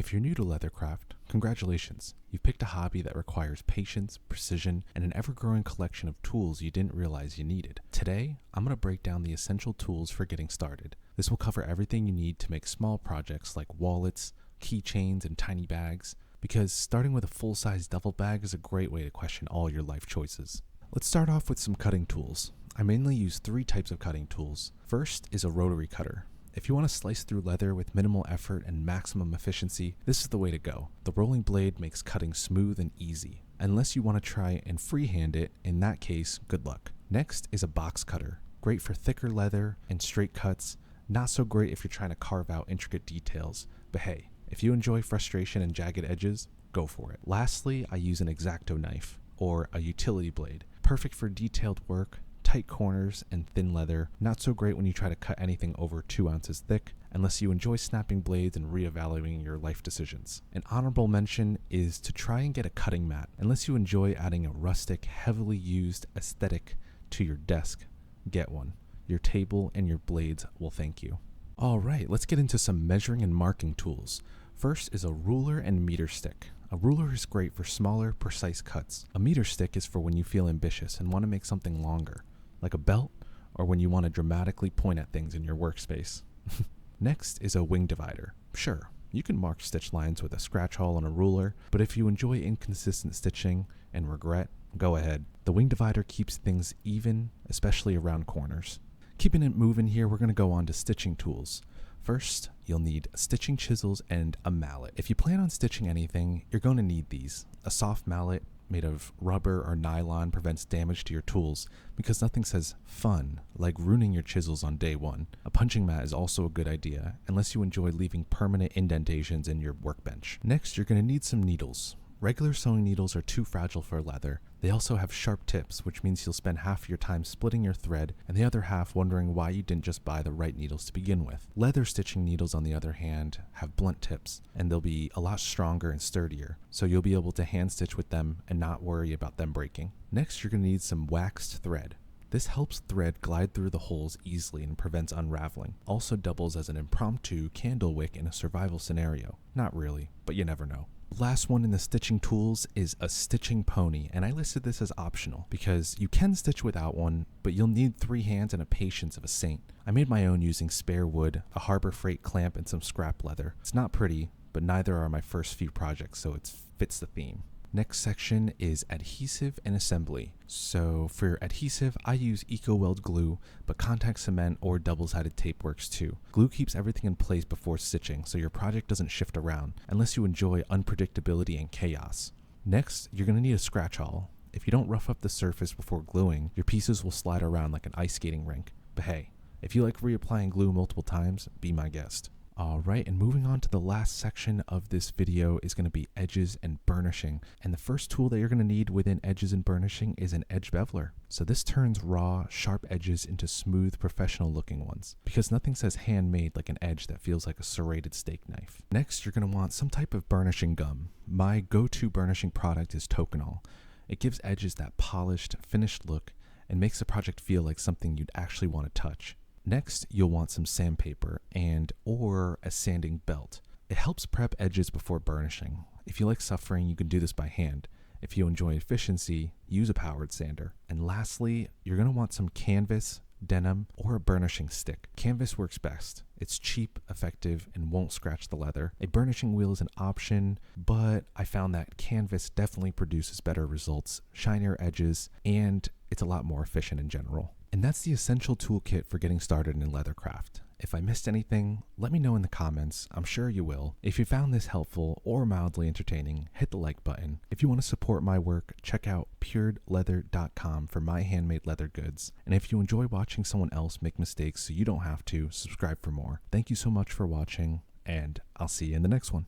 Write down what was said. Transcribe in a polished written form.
If you're new to Leathercraft, congratulations. You've picked a hobby that requires patience, precision, and an ever-growing collection of tools you didn't realize you needed. Today, I'm going to break down the essential tools for getting started. This will cover everything you need to make small projects like wallets, keychains, and tiny bags, because starting with a full-size duffel bag is a great way to question all your life choices. Let's start off with some cutting tools. I mainly use 3 types of cutting tools. First is a rotary cutter. If you want to slice through leather with minimal effort and maximum efficiency, this is the way to go. The rolling blade makes cutting smooth and easy. Unless you want to try and freehand it, in that case, good luck. Next is a box cutter. Great for thicker leather and straight cuts. Not so great if you're trying to carve out intricate details. But hey, if you enjoy frustration and jagged edges, go for it. Lastly, I use an X-Acto knife, or a utility blade. Perfect for detailed work, tight corners, and thin leather. Not so great when you try to cut anything over 2 ounces thick, unless you enjoy snapping blades and reevaluating your life decisions. An honorable mention is to try and get a cutting mat, unless you enjoy adding a rustic, heavily used aesthetic to your desk. Get one. Your table and your blades will thank you. Alright, let's get into some measuring and marking tools. First is a ruler and meter stick. A ruler is great for smaller, precise cuts. A meter stick is for when you feel ambitious and want to make something longer, like a belt, or when you want to dramatically point at things in your workspace. Next is a wing divider. Sure, you can mark stitch lines with a scratch awl and a ruler, but if you enjoy inconsistent stitching and regret, go ahead. The wing divider keeps things even, especially around corners. Keeping it moving here, we're going to go on to stitching tools. First, you'll need stitching chisels and a mallet. If you plan on stitching anything, you're going to need these. A soft mallet made of rubber or nylon prevents damage to your tools because nothing says fun like ruining your chisels on day one. A punching mat is also a good idea unless you enjoy leaving permanent indentations in your workbench. Next, you're going to need some needles. Regular sewing needles are too fragile for leather. They also have sharp tips, which means you'll spend half your time splitting your thread and the other half wondering why you didn't just buy the right needles to begin with. Leather stitching needles, on the other hand, have blunt tips, and they'll be a lot stronger and sturdier, so you'll be able to hand stitch with them and not worry about them breaking. Next, you're going to need some waxed thread. This helps thread glide through the holes easily and prevents unraveling. Also doubles as an impromptu candle wick in a survival scenario. Not really, but you never know. Last one in the stitching tools is a stitching pony, and I listed this as optional because you can stitch without one, but you'll need 3 hands and a patience of a saint. I made my own using spare wood, a Harbor Freight clamp, and some scrap leather. It's not pretty, but neither are my first few projects, so it fits the theme. Next section is adhesive and assembly. So for your adhesive, I use Eco-Weld glue, but contact cement or double-sided tape works too. Glue keeps everything in place before stitching, so your project doesn't shift around, unless you enjoy unpredictability and chaos. Next, you're going to need a scratch awl. If you don't rough up the surface before gluing, your pieces will slide around like an ice skating rink. But hey, if you like reapplying glue multiple times, be my guest. Alright, and moving on to the last section of this video is going to be edges and burnishing. And the first tool that you're going to need within edges and burnishing is an edge beveler. So this turns raw, sharp edges into smooth, professional looking ones, because nothing says handmade like an edge that feels like a serrated steak knife. Next, you're going to want some type of burnishing gum. My go-to burnishing product is Tokonol. It gives edges that polished, finished look and makes the project feel like something you'd actually want to touch. Next, you'll want some sandpaper or a sanding belt. It helps prep edges before burnishing. If you like suffering, you can do this by hand. If you enjoy efficiency, use a powered sander. And lastly, you're going to want some canvas, denim, or a burnishing stick. Canvas works best. It's cheap, effective, and won't scratch the leather. A burnishing wheel is an option, but I found that canvas definitely produces better results, shinier edges, and it's a lot more efficient in general. And that's the essential toolkit for getting started in Leathercraft. If I missed anything, let me know in the comments. I'm sure you will. If you found this helpful or mildly entertaining, hit the like button. If you want to support my work, check out puredleather.com for my handmade leather goods. And if you enjoy watching someone else make mistakes so you don't have to, subscribe for more. Thank you so much for watching, and I'll see you in the next one.